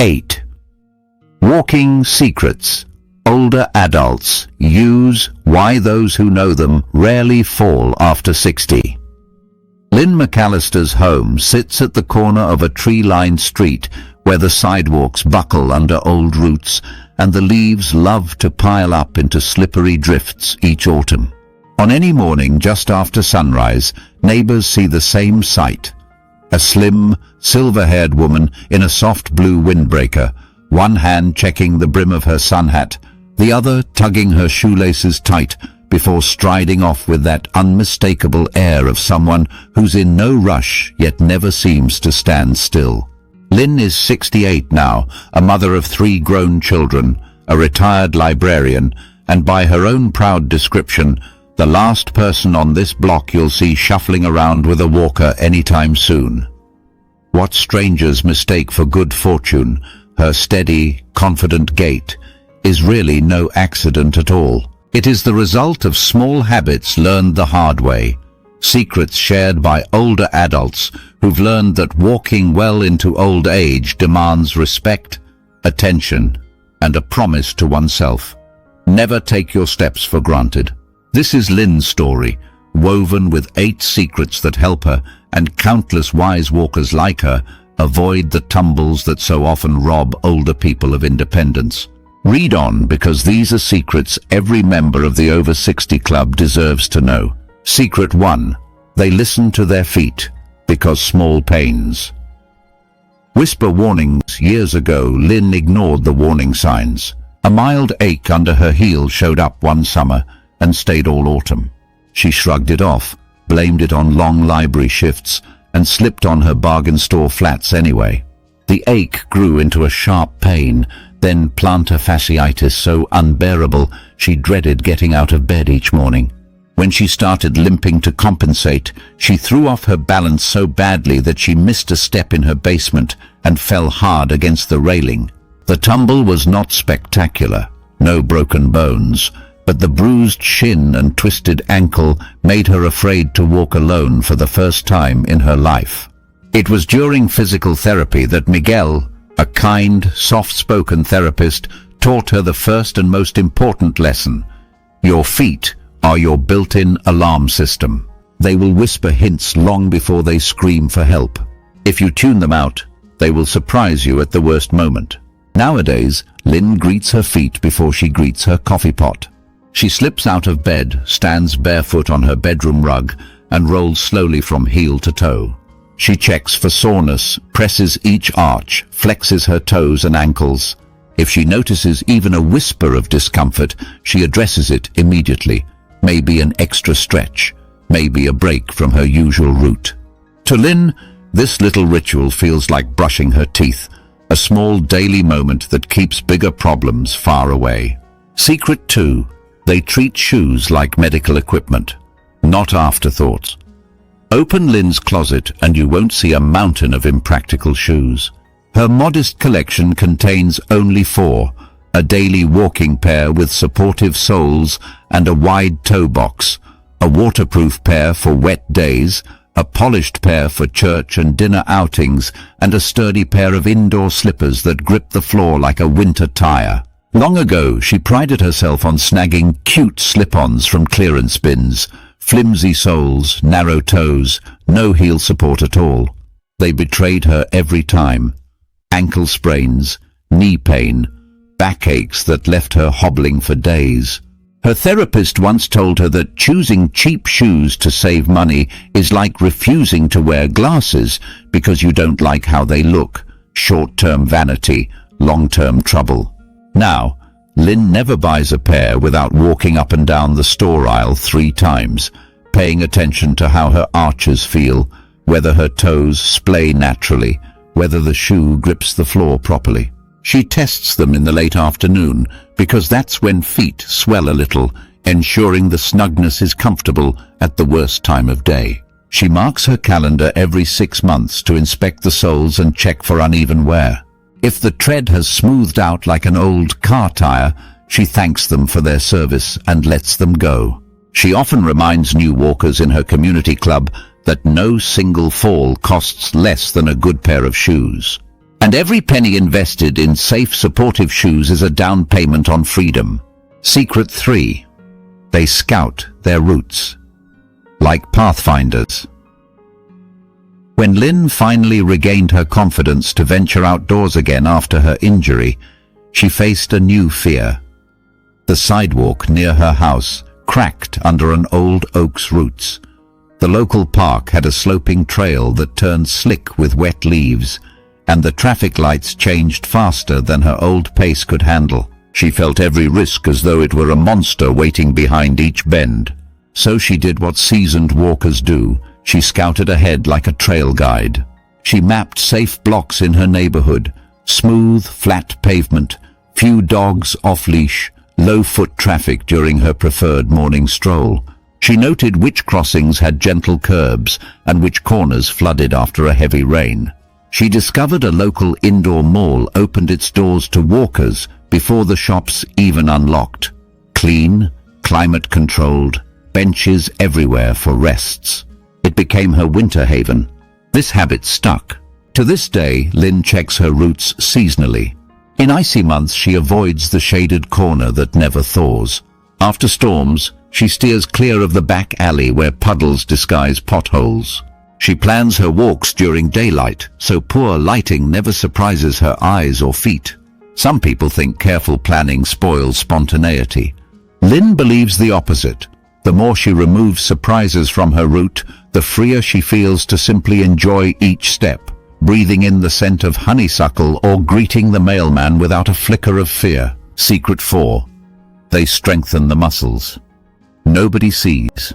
8. Walking secrets. Older adults use why those who know them rarely fall after 60. Lynn McAllister's home sits at the corner of a tree-lined street where the sidewalks buckle under old roots and the leaves love to pile up into slippery drifts each autumn. On any morning just after sunrise, neighbors see the same sight. A slim, silver-haired woman in a soft blue windbreaker, one hand checking the brim of her sun hat, the other tugging her shoelaces tight before striding off with that unmistakable air of someone who's in no rush yet never seems to stand still. Lynn is 68 now, a mother of 3 grown children, a retired librarian, and by her own proud description, the last person on this block you'll see shuffling around with a walker anytime soon. What strangers mistake for good fortune, her steady, confident gait, is really no accident at all. It is the result of small habits learned the hard way, secrets shared by older adults who've learned that walking well into old age demands respect, attention, and a promise to oneself. Never take your steps for granted. This is Lynn's story, woven with 8 secrets that help her and countless wise walkers like her avoid the tumbles that so often rob older people of independence. Read on, because these are secrets every member of the Over 60 Club deserves to know. Secret 1. They listen to their feet, because small pains whisper warnings. Years ago, Lynn ignored the warning signs. A mild ache under her heel showed up one summer and stayed all autumn. She shrugged it off, blamed it on long library shifts, and slipped on her bargain store flats anyway. The ache grew into a sharp pain, then plantar fasciitis so unbearable she dreaded getting out of bed each morning. When she started limping to compensate, she threw off her balance so badly that she missed a step in her basement and fell hard against the railing. The tumble was not spectacular, no broken bones, but the bruised shin and twisted ankle made her afraid to walk alone for the first time in her life. It was during physical therapy that Miguel, a kind, soft-spoken therapist, taught her the first and most important lesson. Your feet are your built-in alarm system. They will whisper hints long before they scream for help. If you tune them out, they will surprise you at the worst moment. Nowadays, Lynn greets her feet before she greets her coffee pot. She slips out of bed, stands barefoot on her bedroom rug, and rolls slowly from heel to toe. She checks for soreness, presses each arch, flexes her toes and ankles. If she notices even a whisper of discomfort, she addresses it immediately. Maybe an extra stretch, maybe a break from her usual route. To Lynn, this little ritual feels like brushing her teeth, a small daily moment that keeps bigger problems far away. Secret 2. They treat shoes like medical equipment, not afterthoughts. Open Lynn's closet and you won't see a mountain of impractical shoes. Her modest collection contains only 4, a daily walking pair with supportive soles and a wide toe box, a waterproof pair for wet days, a polished pair for church and dinner outings, and a sturdy pair of indoor slippers that grip the floor like a winter tire. Long ago, she prided herself on snagging cute slip-ons from clearance bins, flimsy soles, narrow toes, no heel support at all. They betrayed her every time. Ankle sprains, knee pain, backaches that left her hobbling for days. Her therapist once told her that choosing cheap shoes to save money is like refusing to wear glasses because you don't like how they look. Short-term vanity, long-term trouble. Now, Lynn never buys a pair without walking up and down the store aisle 3 times, paying attention to how her arches feel, whether her toes splay naturally, whether the shoe grips the floor properly. She tests them in the late afternoon, because that's when feet swell a little, ensuring the snugness is comfortable at the worst time of day. She marks her calendar every 6 months to inspect the soles and check for uneven wear. If the tread has smoothed out like an old car tire, she thanks them for their service and lets them go. She often reminds new walkers in her community club that no single fall costs less than a good pair of shoes. And every penny invested in safe, supportive shoes is a down payment on freedom. Secret 3. They scout their routes. Like pathfinders. When Lynn finally regained her confidence to venture outdoors again after her injury, she faced a new fear. The sidewalk near her house cracked under an old oak's roots. The local park had a sloping trail that turned slick with wet leaves, and the traffic lights changed faster than her old pace could handle. She felt every risk as though it were a monster waiting behind each bend. So she did what seasoned walkers do. She scouted ahead like a trail guide. She mapped safe blocks in her neighborhood, smooth, flat pavement, few dogs off-leash, low foot traffic during her preferred morning stroll. She noted which crossings had gentle curbs and which corners flooded after a heavy rain. She discovered a local indoor mall opened its doors to walkers before the shops even unlocked. Clean, climate-controlled, benches everywhere for rests. It became her winter haven. This habit stuck. To this day, Lynn checks her routes seasonally. In icy months, she avoids the shaded corner that never thaws. After storms, she steers clear of the back alley where puddles disguise potholes. She plans her walks during daylight, so poor lighting never surprises her eyes or feet. Some people think careful planning spoils spontaneity. Lynn believes the opposite. The more she removes surprises from her route, the freer she feels to simply enjoy each step, breathing in the scent of honeysuckle or greeting the mailman without a flicker of fear. Secret 4. They strengthen the muscles. Nobody sees.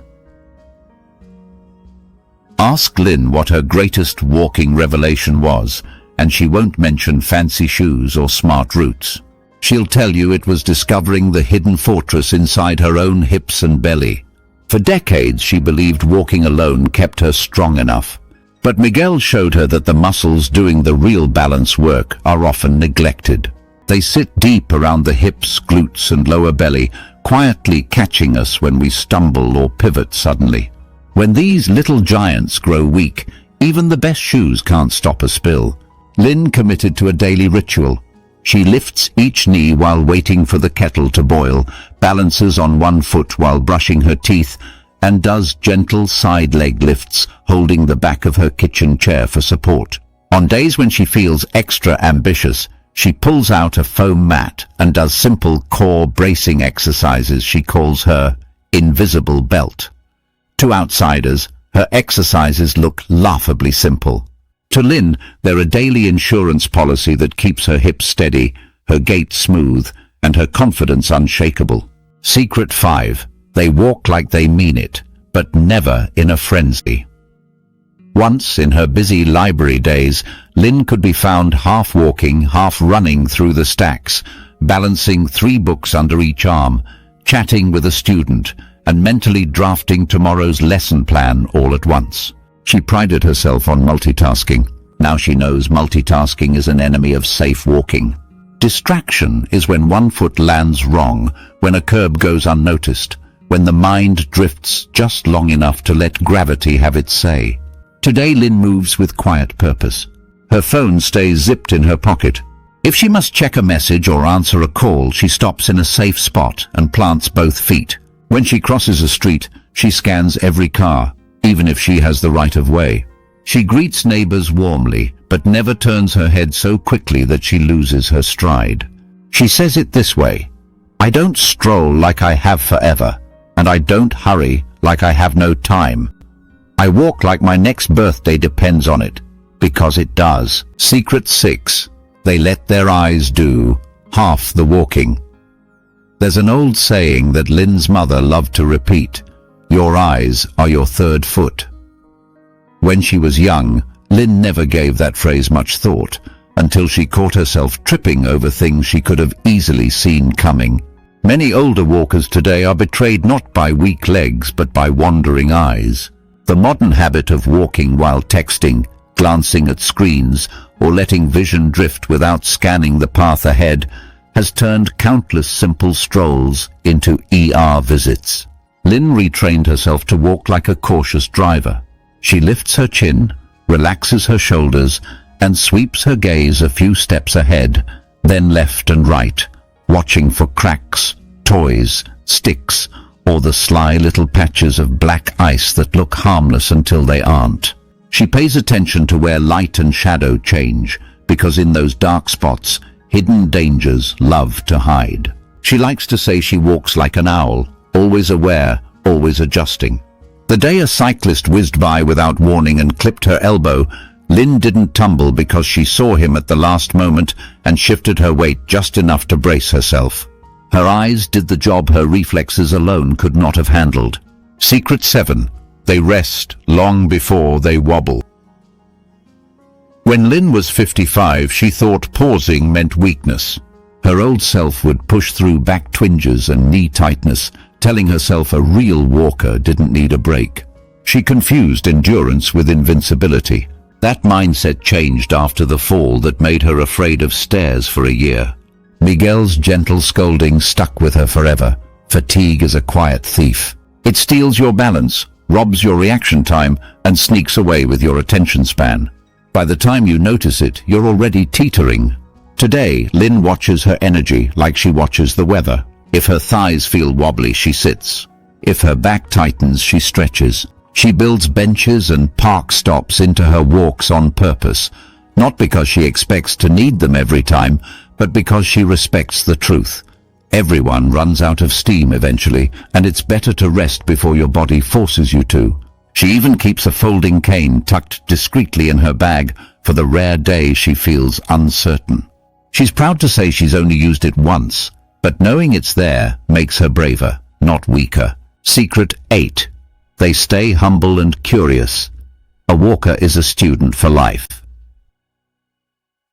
Ask Lynn what her greatest walking revelation was, and she won't mention fancy shoes or smart routes. She'll tell you it was discovering the hidden fortress inside her own hips and belly. For decades, she believed walking alone kept her strong enough. But Miguel showed her that the muscles doing the real balance work are often neglected. They sit deep around the hips, glutes, and lower belly, quietly catching us when we stumble or pivot suddenly. When these little giants grow weak, even the best shoes can't stop a spill. Lynn committed to a daily ritual. She lifts each knee while waiting for the kettle to boil, balances on one foot while brushing her teeth, and does gentle side leg lifts, holding the back of her kitchen chair for support. On days when she feels extra ambitious, she pulls out a foam mat and does simple core bracing exercises she calls her invisible belt. To outsiders, her exercises look laughably simple. To Lynn, they're a daily insurance policy that keeps her hips steady, her gait smooth, and her confidence unshakable. Secret 5. They walk like they mean it, but never in a frenzy. Once, in her busy library days, Lynn could be found half walking, half running through the stacks, balancing 3 books under each arm, chatting with a student, and mentally drafting tomorrow's lesson plan all at once. She prided herself on multitasking. Now she knows multitasking is an enemy of safe walking. Distraction is when one foot lands wrong, when a curb goes unnoticed, when the mind drifts just long enough to let gravity have its say. Today Lynn moves with quiet purpose. Her phone stays zipped in her pocket. If she must check a message or answer a call, she stops in a safe spot and plants both feet. When she crosses a street, she scans every car, even if she has the right of way. She greets neighbors warmly, but never turns her head so quickly that she loses her stride. She says it this way: I don't stroll like I have forever, and I don't hurry like I have no time. I walk like my next birthday depends on it, because it does. Secret 6. They let their eyes do half the walking. There's an old saying that Lynn's mother loved to repeat: your eyes are your third foot. When she was young, Lynn never gave that phrase much thought, until she caught herself tripping over things she could have easily seen coming. Many older walkers today are betrayed not by weak legs but by wandering eyes. The modern habit of walking while texting, glancing at screens, or letting vision drift without scanning the path ahead has turned countless simple strolls into ER visits. Lynn retrained herself to walk like a cautious driver. She lifts her chin, relaxes her shoulders, and sweeps her gaze a few steps ahead, then left and right, watching for cracks, toys, sticks, or the sly little patches of black ice that look harmless until they aren't. She pays attention to where light and shadow change, because in those dark spots, hidden dangers love to hide. She likes to say she walks like an owl, always aware, always adjusting. The day a cyclist whizzed by without warning and clipped her elbow, Lynn didn't tumble because she saw him at the last moment and shifted her weight just enough to brace herself. Her eyes did the job her reflexes alone could not have handled. Secret 7. They rest long before they wobble. When Lynn was 55, she thought pausing meant weakness. Her old self would push through back twinges and knee tightness, telling herself a real walker didn't need a break. She confused endurance with invincibility. That mindset changed after the fall that made her afraid of stairs for a year. Miguel's gentle scolding stuck with her forever. Fatigue is a quiet thief. It steals your balance, robs your reaction time, and sneaks away with your attention span. By the time you notice it, you're already teetering. Today, Lynn watches her energy like she watches the weather. If her thighs feel wobbly, she sits. If her back tightens, she stretches. She builds benches and park stops into her walks on purpose, not because she expects to need them every time, but because she respects the truth. Everyone runs out of steam eventually, and it's better to rest before your body forces you to. She even keeps a folding cane tucked discreetly in her bag for the rare day she feels uncertain. She's proud to say she's only used it once, but knowing it's there makes her braver, not weaker. Secret 8. They stay humble and curious. A walker is a student for life.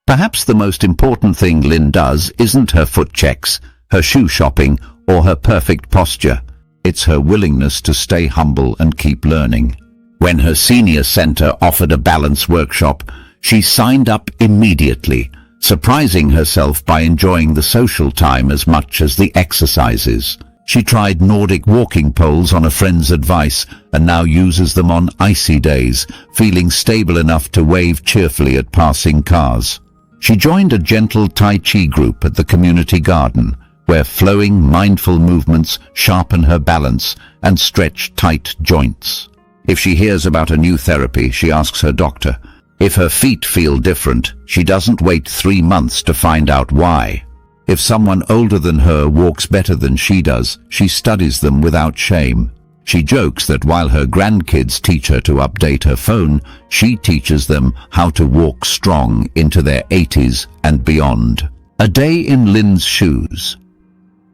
Perhaps the most important thing Lynn does isn't her foot checks, her shoe shopping, or her perfect posture. It's her willingness to stay humble and keep learning. When her senior center offered a balance workshop, she signed up immediately, surprising herself by enjoying the social time as much as the exercises. She tried Nordic walking poles on a friend's advice and now uses them on icy days, feeling stable enough to wave cheerfully at passing cars. She joined a gentle Tai Chi group at the community garden, where flowing, mindful movements sharpen her balance and stretch tight joints. If she hears about a new therapy, she asks her doctor. If her feet feel different, she doesn't wait 3 months to find out why. If someone older than her walks better than she does, she studies them without shame. She jokes that while her grandkids teach her to update her phone, she teaches them how to walk strong into their 80s and beyond. A day in Lynn's shoes.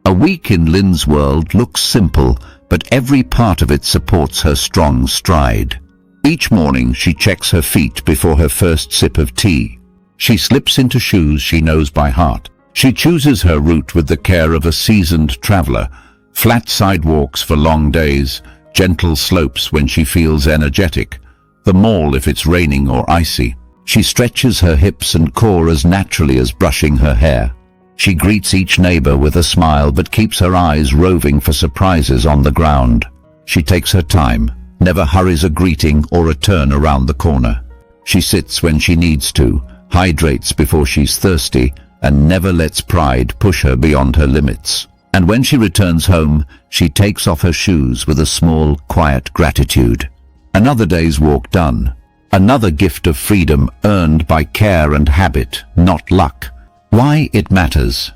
A week in Lynn's world looks simple, but every part of it supports her strong stride. Each morning she checks her feet before her first sip of tea. She slips into shoes she knows by heart. She chooses her route with the care of a seasoned traveler. Flat sidewalks for long days, gentle slopes when she feels energetic, the mall if it's raining or icy. She stretches her hips and core as naturally as brushing her hair. She greets each neighbor with a smile but keeps her eyes roving for surprises on the ground. She takes her time, never hurries a greeting or a turn around the corner. She sits when she needs to, hydrates before she's thirsty, and never lets pride push her beyond her limits. And when she returns home, she takes off her shoes with a small, quiet gratitude. Another day's walk done. Another gift of freedom earned by care and habit, not luck. Why it matters.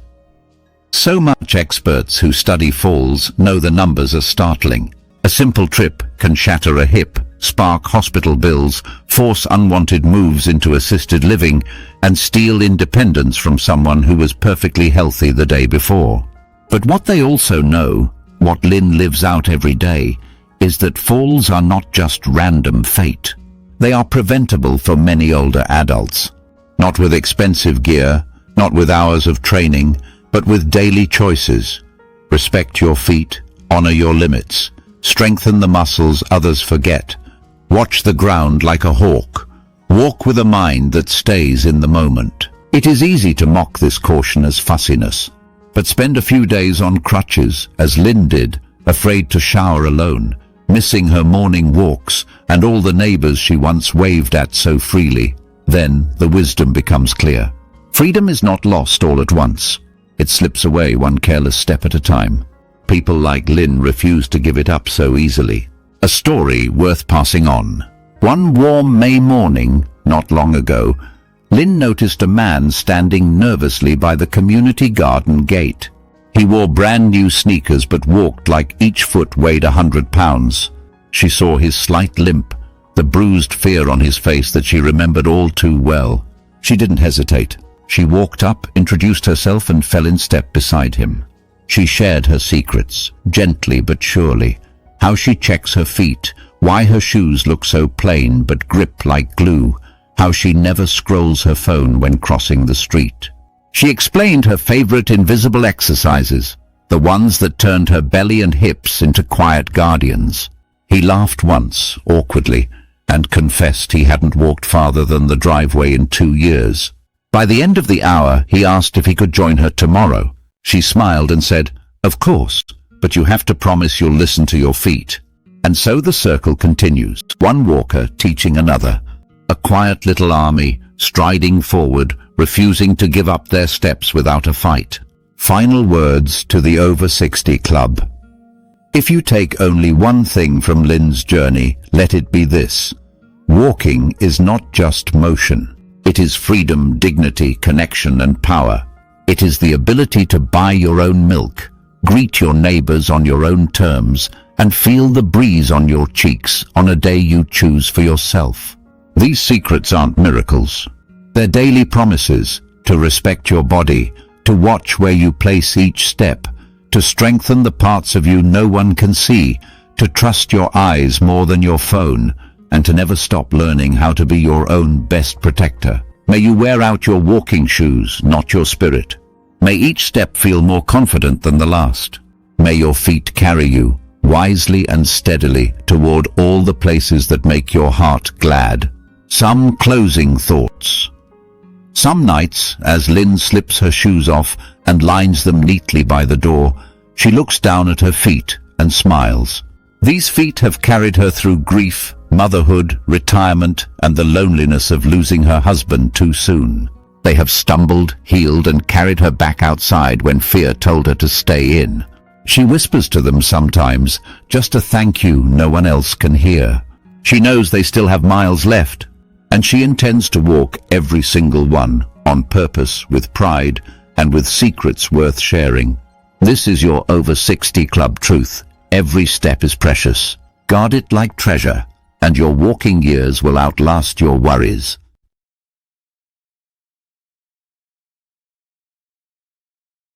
So much experts who study falls know the numbers are startling. A simple trip can shatter a hip, spark hospital bills, force unwanted moves into assisted living, and steal independence from someone who was perfectly healthy the day before. But what they also know, what Lynn lives out every day, is that falls are not just random fate. They are preventable for many older adults. Not with expensive gear, not with hours of training, but with daily choices. Respect your feet, honor your limits, strengthen the muscles others forget. Watch the ground like a hawk. Walk with a mind that stays in the moment. It is easy to mock this caution as fussiness, but spend a few days on crutches, as Lynn did, afraid to shower alone, missing her morning walks and all the neighbors she once waved at so freely. Then the wisdom becomes clear. Freedom is not lost all at once. It slips away one careless step at a time. People like Lynn refuse to give it up so easily. A story worth passing on. One warm May morning, not long ago, Lynn noticed a man standing nervously by the community garden gate. He wore brand new sneakers but walked like each foot weighed 100 pounds. She saw his slight limp, the bruised fear on his face that she remembered all too well. She didn't hesitate. She walked up, introduced herself, and fell in step beside him. She shared her secrets, gently but surely. How she checks her feet, why her shoes look so plain but grip like glue, how she never scrolls her phone when crossing the street. She explained her favorite invisible exercises, the ones that turned her belly and hips into quiet guardians. He laughed once, awkwardly, and confessed he hadn't walked farther than the driveway in 2 years. By the end of the hour, he asked if he could join her tomorrow. She smiled and said, "Of course, but you have to promise you'll listen to your feet." And so the circle continues, one walker teaching another. A quiet little army, striding forward, refusing to give up their steps without a fight. Final words to the Over 60 Club. If you take only one thing from Lynn's journey, let it be this. Walking is not just motion. It is freedom, dignity, connection, and power. It is the ability to buy your own milk, greet your neighbors on your own terms, and feel the breeze on your cheeks on a day you choose for yourself. These secrets aren't miracles. They're daily promises to respect your body, to watch where you place each step, to strengthen the parts of you no one can see, to trust your eyes more than your phone, and to never stop learning how to be your own best protector. May you wear out your walking shoes, not your spirit. May each step feel more confident than the last. May your feet carry you, wisely and steadily, toward all the places that make your heart glad. Some closing thoughts. Some nights, as Lynn slips her shoes off and lines them neatly by the door, she looks down at her feet and smiles. These feet have carried her through grief, motherhood, retirement, and the loneliness of losing her husband too soon. They have stumbled, healed, and carried her back outside when fear told her to stay in. She whispers to them sometimes, just a thank you no one else can hear. She knows they still have miles left, and she intends to walk every single one, on purpose, with pride, and with secrets worth sharing. This is your Over 60 Club truth. Every step is precious. Guard it like treasure, and your walking years will outlast your worries.